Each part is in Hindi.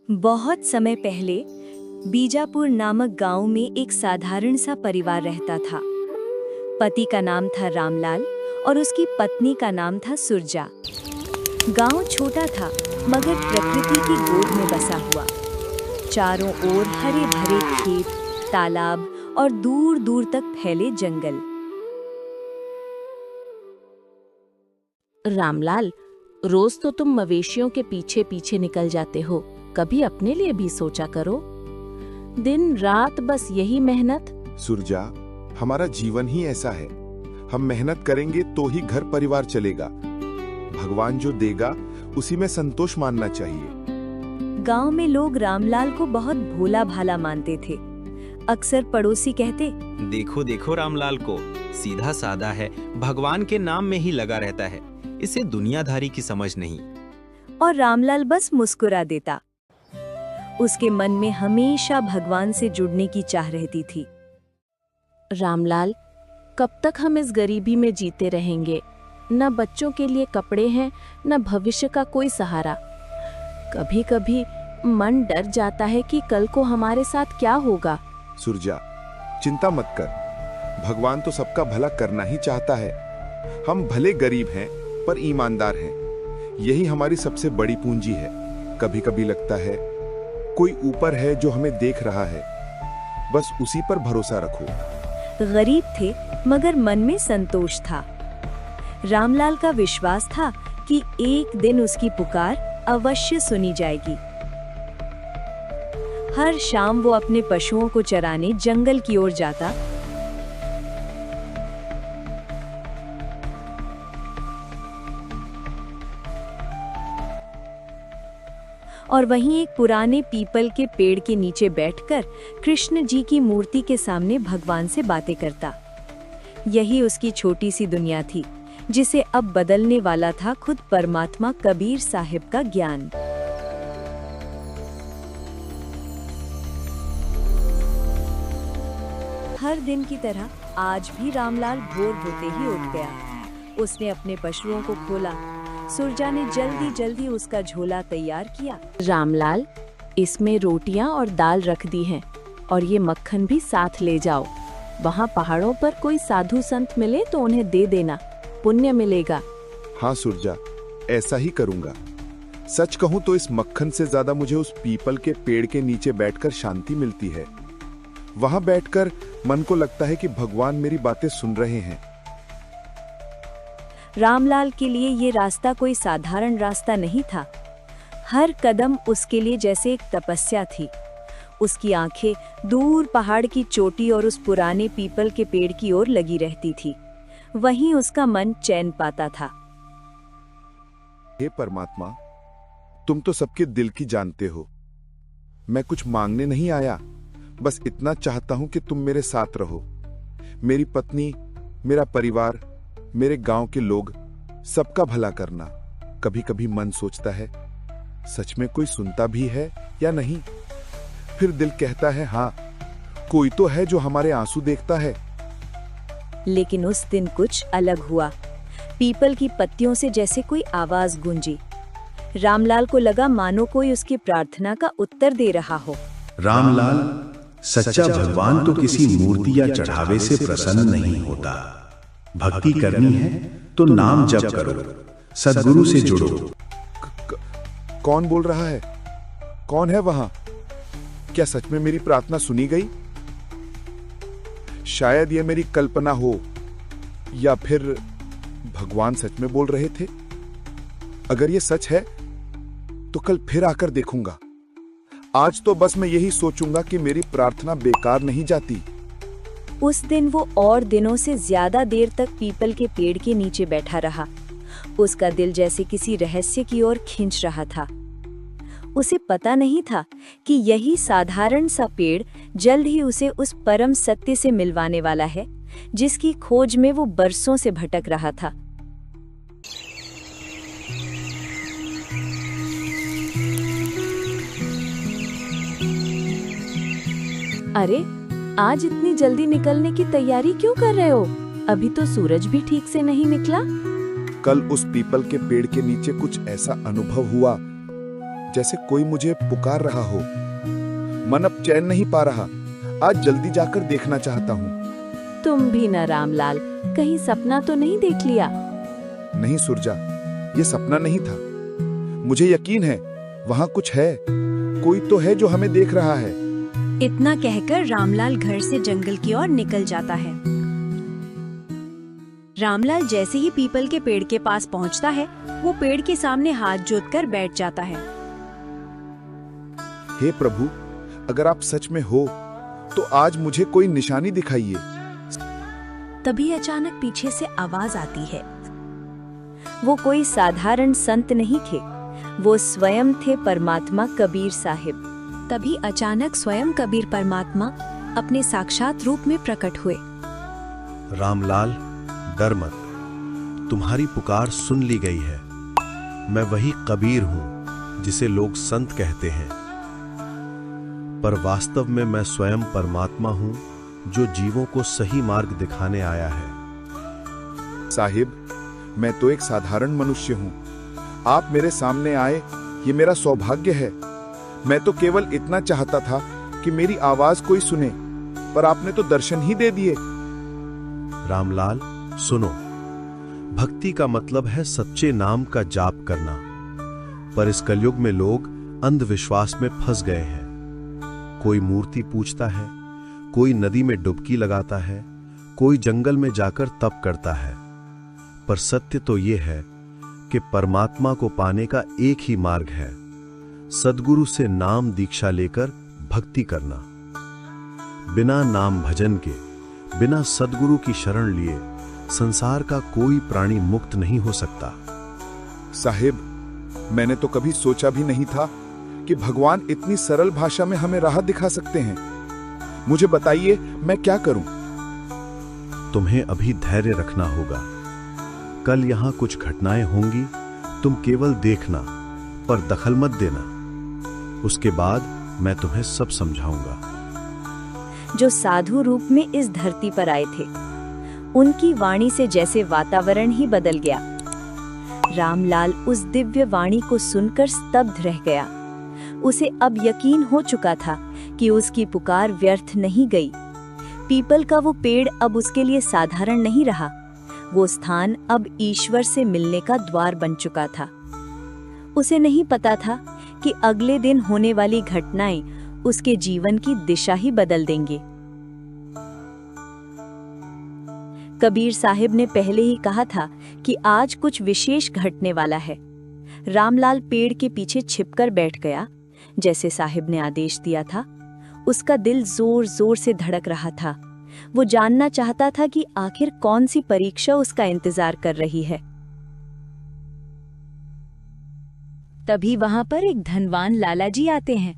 बहुत समय पहले बीजापुर नामक गांव में एक साधारण सा परिवार रहता था। पति का नाम था रामलाल और उसकी पत्नी का नाम था सुरजा। गांव छोटा था मगर प्रकृति की गोद में बसा हुआ। चारों ओर हरे भरे खेत, तालाब और दूर दूर तक फैले जंगल। रामलाल, रोज तो तुम मवेशियों के पीछे पीछे निकल जाते हो, कभी अपने लिए भी सोचा करो। दिन रात बस यही मेहनत। सुरजा, हमारा जीवन ही ऐसा है। हम मेहनत करेंगे तो ही घर परिवार चलेगा। भगवान जो देगा उसी में संतोष मानना चाहिए। गांव में लोग रामलाल को बहुत भोला भाला मानते थे। अक्सर पड़ोसी कहते, देखो देखो रामलाल को, सीधा साधा है, भगवान के नाम में ही लगा रहता है, इसे दुनियादारी की समझ नहीं। और रामलाल बस मुस्कुरा देता। उसके मन में हमेशा भगवान से जुड़ने की चाह रहती थी। रामलाल, कब तक हम इस गरीबी में जीते रहेंगे? न बच्चों के लिए कपड़े हैं, न भविष्य का कोई सहारा। कभी कभी मन डर जाता है कि कल को हमारे साथ क्या होगा। सुरजा, चिंता मत कर, भगवान तो सबका भला करना ही चाहता है। हम भले गरीब हैं पर ईमानदार हैं, यही हमारी सबसे बड़ी पूंजी है। कभी कभी लगता है कोई ऊपर है जो हमें देख रहा है, बस उसी पर भरोसा रखो। गरीब थे मगर मन में संतोष था। रामलाल का विश्वास था कि एक दिन उसकी पुकार अवश्य सुनी जाएगी। हर शाम वो अपने पशुओं को चराने जंगल की ओर जाता। और वहीं एक पुराने पीपल के पेड़ के नीचे बैठकर कृष्ण जी की मूर्ति के सामने भगवान से बातें करता। यही उसकी छोटी सी दुनिया थी, जिसे अब बदलने वाला था खुद परमात्मा कबीर साहिब का ज्ञान। हर दिन की तरह आज भी रामलाल भोर होते ही उठ गया। उसने अपने पशुओं को खोला। सुरजा ने जल्दी जल्दी उसका झोला तैयार किया। रामलाल, इसमें रोटियां और दाल रख दी हैं, और ये मक्खन भी साथ ले जाओ। वहाँ पहाड़ों पर कोई साधु संत मिले तो उन्हें दे देना, पुण्य मिलेगा। हाँ सुरजा, ऐसा ही करूंगा। सच कहूं तो इस मक्खन से ज्यादा मुझे उस पीपल के पेड़ के नीचे बैठकर शांति मिलती है। वहां बैठकर मन को लगता है कि भगवान मेरी बातें सुन रहे हैं। रामलाल के लिए ये रास्ता कोई साधारण रास्ता नहीं था। हर कदम उसके लिए जैसे एक तपस्या थी। उसकी आंखें दूर पहाड़ की चोटी और उस पुराने पीपल के पेड़ की ओर लगी रहती थी। वहीं उसका मन चैन पाता था। हे परमात्मा, तुम तो सबके दिल की जानते हो। मैं कुछ मांगने नहीं आया, बस इतना चाहता हूं कि तुम मेरे साथ रहो। मेरी पत्नी, मेरा परिवार, मेरे गांव के लोग, सबका भला करना। कभी कभी मन सोचता है, सच में कोई सुनता भी है या नहीं। फिर दिल कहता है, हाँ, कोई तो है जो हमारे आंसू देखता है। लेकिन उस दिन कुछ अलग हुआ। पीपल की पत्तियों से जैसे कोई आवाज गूंजी। रामलाल को लगा मानो कोई उसकी प्रार्थना का उत्तर दे रहा हो। रामलाल, सच्चा भगवान तो किसी मूर्ति या चढ़ावे से प्रसन्न नहीं होता। भक्ति करनी है तो नाम जप करो, सद्गुरु से जुड़ो। कौन बोल रहा है? कौन है वहां? क्या सच में मेरी प्रार्थना सुनी गई? शायद यह मेरी कल्पना हो, या फिर भगवान सच में बोल रहे थे। अगर यह सच है तो कल फिर आकर देखूंगा। आज तो बस मैं यही सोचूंगा कि मेरी प्रार्थना बेकार नहीं जाती। उस दिन वो और दिनों से ज्यादा देर तक पीपल के पेड़ के नीचे बैठा रहा। उसका दिल जैसे किसी रहस्य की ओर खींच रहा था। उसे पता नहीं था कि यही साधारण सा पेड़ जल्द ही उसे उस परम सत्य से मिलवाने वाला है, जिसकी खोज में वो बरसों से भटक रहा था। अरे, आज इतनी जल्दी निकलने की तैयारी क्यों कर रहे हो? अभी तो सूरज भी ठीक से नहीं निकला। कल उस पीपल के पेड़ के नीचे कुछ ऐसा अनुभव हुआ जैसे कोई मुझे पुकार रहा हो। मन अब चैन नहीं पा रहा। आज जल्दी जाकर देखना चाहता हूँ। तुम भी न रामलाल, कहीं सपना तो नहीं देख लिया? नहीं सुरजा, ये सपना नहीं था। मुझे यकीन है वहाँ कुछ है, कोई तो है जो हमें देख रहा है। इतना कहकर रामलाल घर से जंगल की ओर निकल जाता है। रामलाल जैसे ही पीपल के पेड़ के पास पहुंचता है, वो पेड़ के सामने हाथ जोतकर बैठ जाता है। हे प्रभु, अगर आप सच में हो तो आज मुझे कोई निशानी दिखाइए। तभी अचानक पीछे से आवाज आती है। वो कोई साधारण संत नहीं थे, वो स्वयं थे परमात्मा कबीर साहिब। तभी अचानक स्वयं कबीर परमात्मा अपने साक्षात रूप में प्रकट हुए। रामलाल, डर मत, तुम्हारी पुकार सुन ली गई है। मैं वही कबीर हूं जिसे लोग संत कहते हैं, पर वास्तव में मैं स्वयं परमात्मा हूं जो जीवों को सही मार्ग दिखाने आया है। साहिब, मैं तो एक साधारण मनुष्य हूँ। आप मेरे सामने आए, ये मेरा सौभाग्य है। मैं तो केवल इतना चाहता था कि मेरी आवाज कोई सुने, पर आपने तो दर्शन ही दे दिए। रामलाल, सुनो, भक्ति का मतलब है सच्चे नाम का जाप करना, पर इस कलयुग में लोग अंधविश्वास में फंस गए हैं। कोई मूर्ति पूजता है, कोई नदी में डुबकी लगाता है, कोई जंगल में जाकर तप करता है, पर सत्य तो ये है कि परमात्मा को पाने का एक ही मार्ग है, सद्गुरु से नाम दीक्षा लेकर भक्ति करना। बिना नाम भजन के, बिना सद्गुरु की शरण लिए संसार का कोई प्राणी मुक्त नहीं हो सकता। साहिब, मैंने तो कभी सोचा भी नहीं था कि भगवान इतनी सरल भाषा में हमें राह दिखा सकते हैं। मुझे बताइए, मैं क्या करूं? तुम्हें अभी धैर्य रखना होगा। कल यहां कुछ घटनाएं होंगी, तुम केवल देखना, पर दखल मत देना। उसके बाद मैं तुम्हें सब समझाऊंगा। जो साधु रूप में इस धरती पर आए थे, उनकी वाणी से जैसे वातावरण ही बदल गया। रामलाल उस दिव्य वाणी को सुनकर स्तब्ध रह गया। उसे अब यकीन हो चुका था कि उसकी पुकार व्यर्थ नहीं गई। पीपल का वो पेड़ अब उसके लिए साधारण नहीं रहा, वो स्थान अब ईश्वर से मिलने का द्वार बन चुका था। उसे नहीं पता था कि अगले दिन होने वाली घटनाएं उसके जीवन की दिशा ही बदल देंगे। कबीर साहिब ने पहले ही कहा था कि आज कुछ विशेष घटने वाला है। रामलाल पेड़ के पीछे छिपकर बैठ गया, जैसे साहिब ने आदेश दिया था। उसका दिल जोर जोर से धड़क रहा था। वो जानना चाहता था कि आखिर कौन सी परीक्षा उसका इंतजार कर रही है। तभी वहां पर एक धनवान लाला जी आते हैं।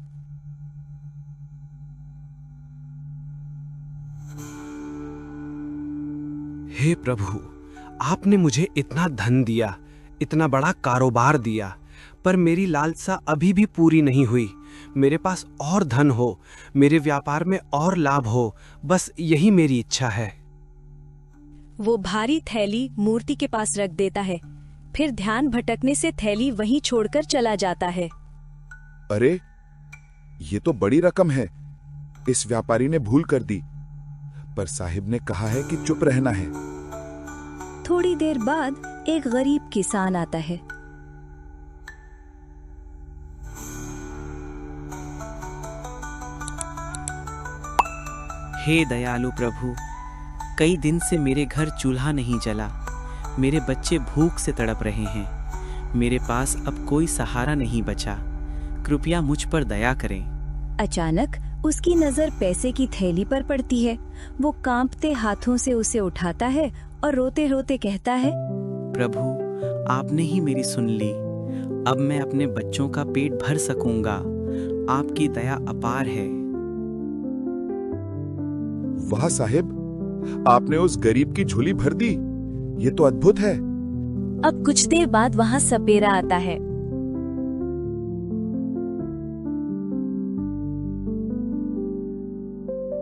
हे प्रभु, आपने मुझे इतना धन दिया, इतना बड़ा कारोबार दिया, पर मेरी लालसा अभी भी पूरी नहीं हुई। मेरे पास और धन हो, मेरे व्यापार में और लाभ हो, बस यही मेरी इच्छा है। वो भारी थैली मूर्ति के पास रख देता है, फिर ध्यान भटकने से थैली वहीं छोड़कर चला जाता है। अरे, ये तो बड़ी रकम है। इस व्यापारी ने भूल कर दी, पर साहिब ने कहा है कि चुप रहना है। थोड़ी देर बाद एक गरीब किसान आता है। हे दयालु प्रभु, कई दिन से मेरे घर चूल्हा नहीं जला, मेरे बच्चे भूख से तड़प रहे हैं, मेरे पास अब कोई सहारा नहीं बचा, कृपया मुझ पर दया करें। अचानक उसकी नजर पैसे की थैली पर पड़ती है। वो कांपते हाथों से उसे उठाता है और रोते रोते कहता है, प्रभु, आपने ही मेरी सुन ली। अब मैं अपने बच्चों का पेट भर सकूंगा। आपकी दया अपार है। वाह साहिब, आपने उस गरीब की झोली भर दी। ये तो अद्भुत है। अब कुछ देर बाद वहाँ सपेरा आता है।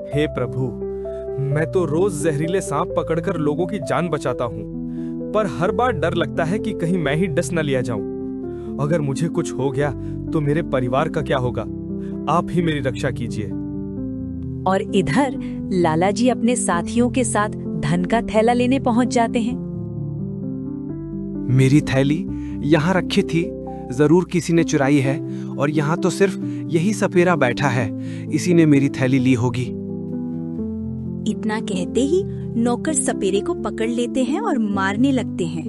हे प्रभु, मैं तो रोज जहरीले सांप पकड़कर लोगों की जान बचाता हूँ, पर हर बार डर लगता है कि कहीं मैं ही डस न लिया जाऊं। अगर मुझे कुछ हो गया तो मेरे परिवार का क्या होगा? आप ही मेरी रक्षा कीजिए। और इधर लाला जी अपने साथियों के साथ धन का थैला लेने पहुंच जाते हैं। मेरी थैली यहाँ रखी थी, जरूर किसी ने चुराई है, और यहाँ तो सिर्फ यही सपेरा बैठा है, इसी ने मेरी थैली ली होगी। इतना कहते ही नौकर सपेरे को पकड़ लेते हैं और मारने लगते हैं।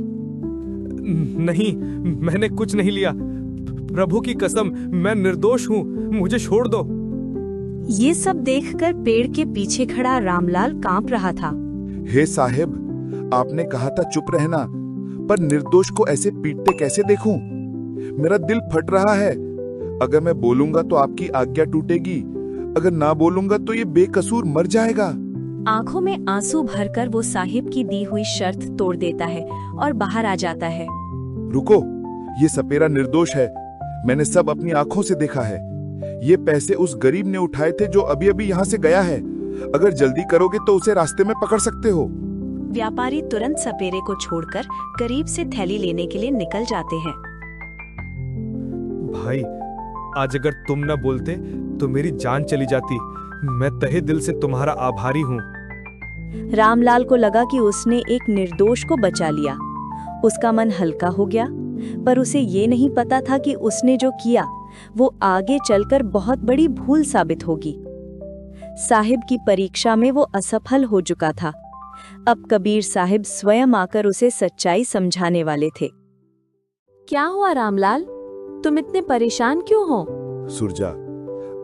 नहीं, मैंने कुछ नहीं लिया। प्रभु की कसम, मैं निर्दोष हूँ, मुझे छोड़ दो। ये सब देखकर पेड़ के पीछे खड़ा रामलाल कांप रहा था। हे साहेब, आपने कहा था चुप रहना, पर निर्दोष को ऐसे पीटते कैसे देखूं? मेरा दिल फट रहा है। अगर मैं बोलूंगा तो आपकी आज्ञा टूटेगी, अगर ना बोलूंगा तो ये बेकसूर मर जाएगा। आंखों में आंसू भरकर वो साहिब की दी हुई शर्त तोड़ देता है और बाहर आ जाता है। रुको, ये सपेरा निर्दोष है, मैंने सब अपनी आंखों से देखा है। ये पैसे उस गरीब ने उठाए थे जो अभी अभी यहाँ से गया है। अगर जल्दी करोगे तो उसे रास्ते में पकड़ सकते हो। व्यापारी तुरंत सपेरे को छोड़कर गरीब से थैली लेने के लिए निकल जाते हैं। भाई, आज अगर तुम न बोलते तो मेरी जान चली जाती। मैं तहे दिल से तुम्हारा आभारी हूँ। रामलाल को लगा कि उसने एक निर्दोष को बचा लिया। उसका मन हल्का हो गया, पर उसे ये नहीं पता था कि उसने जो किया वो आगे चलकर बहुत बड़ी भूल साबित होगी। साहिब की परीक्षा में वो असफल हो चुका था। अब कबीर साहिब स्वयं आकर उसे सच्चाई समझाने वाले थे। क्या हुआ रामलाल, तुम इतने परेशान क्यों हो? सुरजा,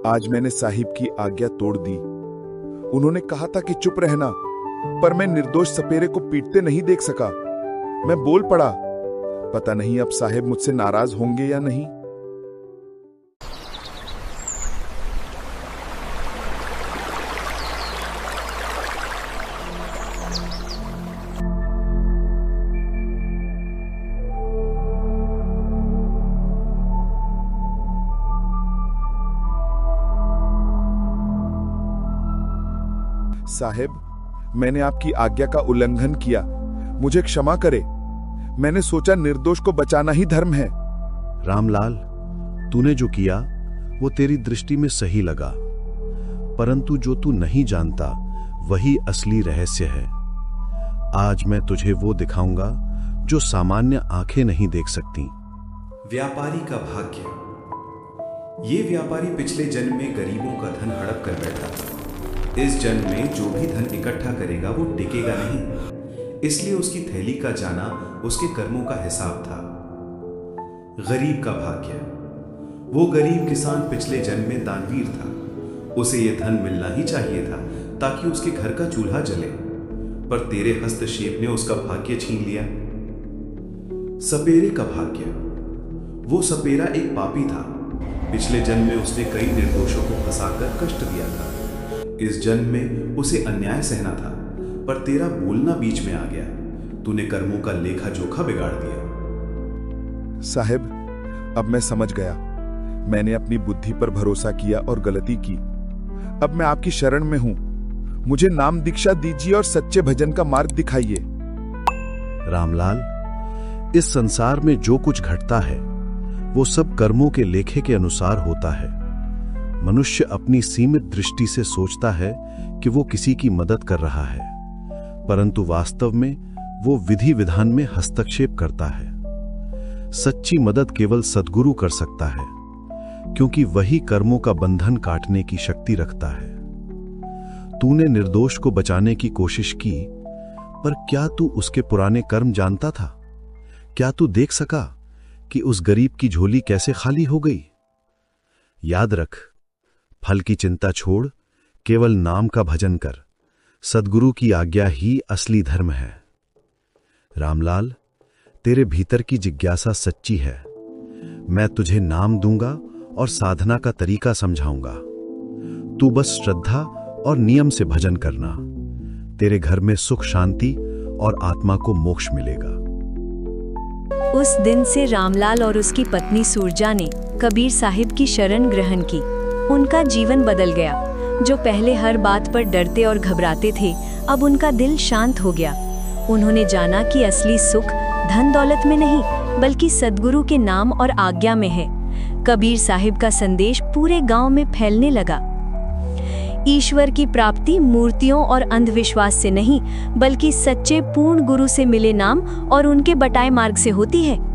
आज मैंने साहिब की आज्ञा तोड़ दी। उन्होंने कहा था कि चुप रहना, पर मैं निर्दोष सपेरे को पीटते नहीं देख सका। मैं बोल पड़ा। पता नहीं अब साहिब मुझसे नाराज होंगे या नहीं। साहेब, मैंने आपकी आज्ञा का उल्लंघन किया, मुझे क्षमा करे। मैंने सोचा निर्दोष को बचाना ही धर्म है। रामलाल, तूने जो किया वो तेरी दृष्टि में सही लगा, परंतु जो तू नहीं जानता वही असली रहस्य है। आज मैं तुझे वो दिखाऊंगा जो सामान्य आंखें नहीं देख सकती। व्यापारी का भाग्य। ये व्यापारी पिछले जन्म में गरीबों का धन हड़प कर बैठा था। इस जन्म में जो भी धन इकट्ठा करेगा वो टिकेगा नहीं, इसलिए उसकी थैली का जाना उसके कर्मों का हिसाब था। गरीब का भाग्य। वो गरीब किसान पिछले जन्म में दानवीर था। उसे ये धन मिलना ही चाहिए था ताकि उसके घर का चूल्हा जले, पर तेरे हस्तक्षेप ने उसका भाग्य छीन लिया। सपेरे का भाग्य। वो सपेरा एक पापी था। पिछले जन्म में उसने कई निर्दोषों को फंसाकर कष्ट दिया था। इस जन्म में उसे अन्याय सहना था, पर तेरा बोलना बीच में आ गया। तूने कर्मों का लेखा जोखा बिगाड़ दिया। साहिब, अब मैं समझ गया। मैंने अपनी बुद्धि पर भरोसा किया और गलती की। अब मैं आपकी शरण में हूं। मुझे नाम दीक्षा दीजिए और सच्चे भजन का मार्ग दिखाइए। रामलाल, इस संसार में जो कुछ घटता है वो सब कर्मों के लेखे के अनुसार होता है। मनुष्य अपनी सीमित दृष्टि से सोचता है कि वो किसी की मदद कर रहा है, परंतु वास्तव में वो विधि विधान में हस्तक्षेप करता है। सच्ची मदद केवल सद्गुरु कर सकता है, क्योंकि वही कर्मों का बंधन काटने की शक्ति रखता है। तूने निर्दोष को बचाने की कोशिश की, पर क्या तू उसके पुराने कर्म जानता था? क्या तू देख सका कि उस गरीब की झोली कैसे खाली हो गई? याद रख, फल की चिंता छोड़, केवल नाम का भजन कर। सद्गुरु की आज्ञा ही असली धर्म है। रामलाल, तेरे भीतर की जिज्ञासा सच्ची है। मैं तुझे नाम दूंगा और साधना का तरीका समझाऊंगा। तू बस श्रद्धा और नियम से भजन करना। तेरे घर में सुख शांति और आत्मा को मोक्ष मिलेगा। उस दिन से रामलाल और उसकी पत्नी सुरजा ने कबीर साहिब की शरण ग्रहण की। उनका जीवन बदल गया। जो पहले हर बात पर डरते और घबराते थे, अब उनका दिल शांत हो गया। उन्होंने जाना कि असली सुख धन दौलत में नहीं, बल्कि सद्गुरु के नाम और आज्ञा में है। कबीर साहिब का संदेश पूरे गांव में फैलने लगा। ईश्वर की प्राप्ति मूर्तियों और अंधविश्वास से नहीं, बल्कि सच्चे पूर्ण गुरु से मिले नाम और उनके बताए मार्ग से होती है।